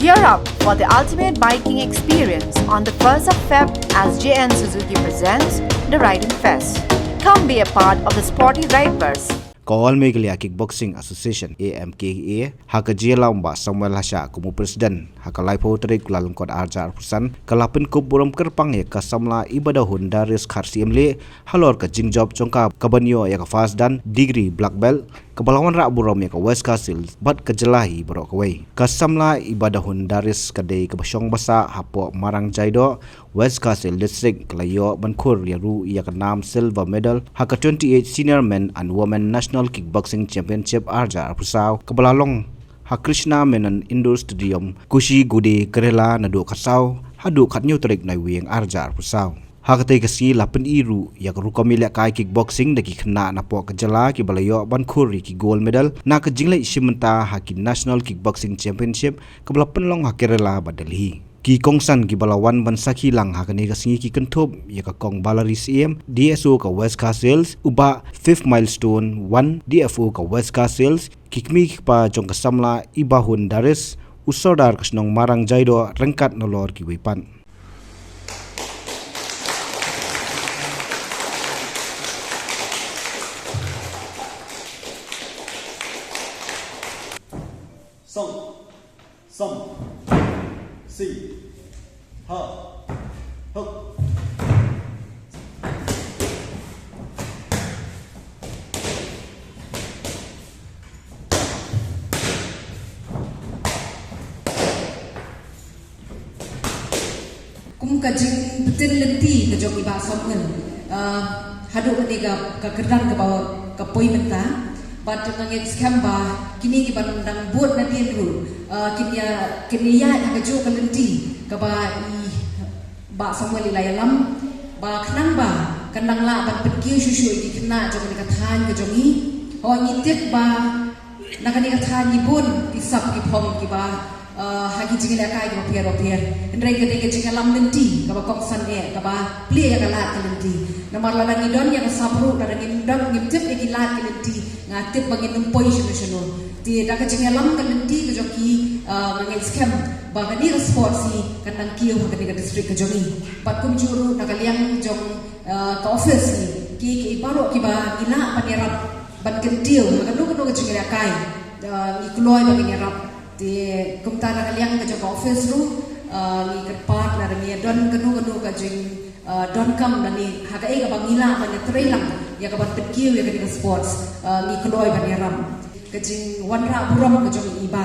Gear up for the ultimate biking experience on the 1st of Feb as JN Suzuki presents the Riding Fest. Come be a part of the sporty riders. Kawal Meghalaya Kickboxing Association AMKA haka lamba Samuel Hasha kumu presiden haka laipo terik lalungkot arjar pusan kalapin kup buram kerpang ya kasamla ibadahun daris kharsi emle halor ka jingjob chongka kabanyo ya ka fast dan degree black belt kebalawan rak buram ya ka West Castle bat kejelahi borok kawai kasamla ibadahun daris kadai kebasyong basa hapo marang jaido West Castle district kelayo bankur ya ru ya kenam silver medal haka 28 senior men and women national kickboxing championship arjar pusau kebalalong ha Krishna Menon Indoor Stadium kushi gude kerela nadu kasau hadu katnyo terik nai wieng arjar pusau ha katai kasi lapen iru ya rukomile kai kickboxing daki kena napo kejala ki balayo bankhuri ki gold medal na ka jingle ishimenta ha ki national kickboxing championship kebalapen long ha kerela badalhi ki kongsan ki balawan bansaki lang hakani kasingi ki kentup ya ka kong balaris em DSO ka West Castles uba 5th milestone 1 DFO ka West Castles kikmi pa jong kasamla ibahun daris usodar kasnong marang jaido rengkat nolor ki wipan Som Si Ha Huk kum kajing betul lenti ke jok iba somngen haduk ni ka kerdan ke bawah ke poi mentah bat ngangit skamba kini ki bandang buat na dia dulu kini ya ka jok lenti ke ba i ba Samuel ilayalam ba kenang ba kendang la ban pergi susu di kena jok ni kathan ke jongi ho nyitit ba nakani kathan ni bun pisap ki pom ki ba hagi jingila kai ka pier ndreng ke jingalam lenti ka ba koksan e ka ba pli ya kala lenti namar la dangi don yang sabru da dangi don ngimtip e gilat lenti ngatip bagi numpoi sunu ti da ka jingalam ka lenti ka joki ngangel scam ba gani sport si kanang kiyo ka ka district ka jogi pat kum juru da ka liang jong ka office ki baro ki ba gila panirap ban kentil ka nu ka jingila kai ikloi ba panirap di kumtana kaliang ke jok office ru ni ke part la ni don kenu ka jing don kam ni haga e ka bangila ban trailang ya ka ban pekiu ya ka sports ni kloi ban ram ke jing wanra buram ke jok iba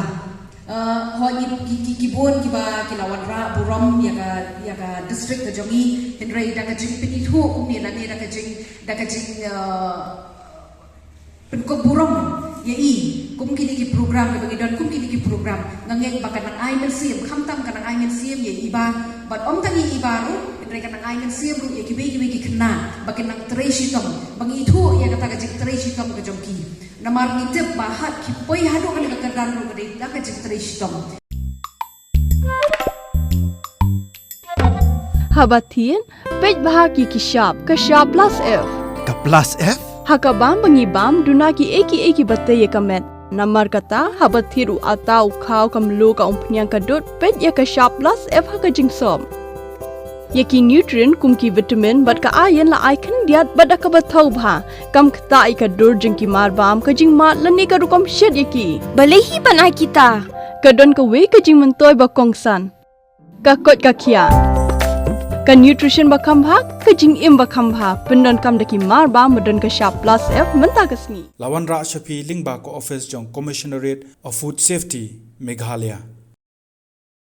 ho ni kibon kiba kilawan ra buram ya ka district ke jongi henry da ka jing pinithu umni la ni da ka jing penko buram ya kum kini ki program ke bagi don kum kini ki program ngangek bakan nang ai mensiam khamtam kan nang ai mensiam ya iba bat om tani iba ru mereka nang ai mensiam ru ya kibe ki kena bakan nang treshitom bangi thu ya kata ka treshitom ke jongki namar ni tep bahat ki poi hadu kan ka kedan ru ke da ka treshitom Habatin pej bahagi ki shop ka shop plus f Ka plus F? Hakabam bangibam dunaki eki batte ye kamet namar kata habat thiru atau khau kamlu ka umpnyang kadut pet ya ka sharp plus f haka jingsom yaki nutrient kumki vitamin bat ka iron la icon diat bat ka bathau bha kam khta I ka dur jingki marbam ka jing mat lani ka rukom shed yaki balehi banai kita ka don ka we ka jing mentoy ba kongsan ka kot ka khia ka nutrition bakam bhak ka jing im bakam bha pendon kam daki mar ba modon ka sharp plus f menta kasni Lawan Ra Shafi Lingba ko office jong Commissionerate of Food Safety Meghalaya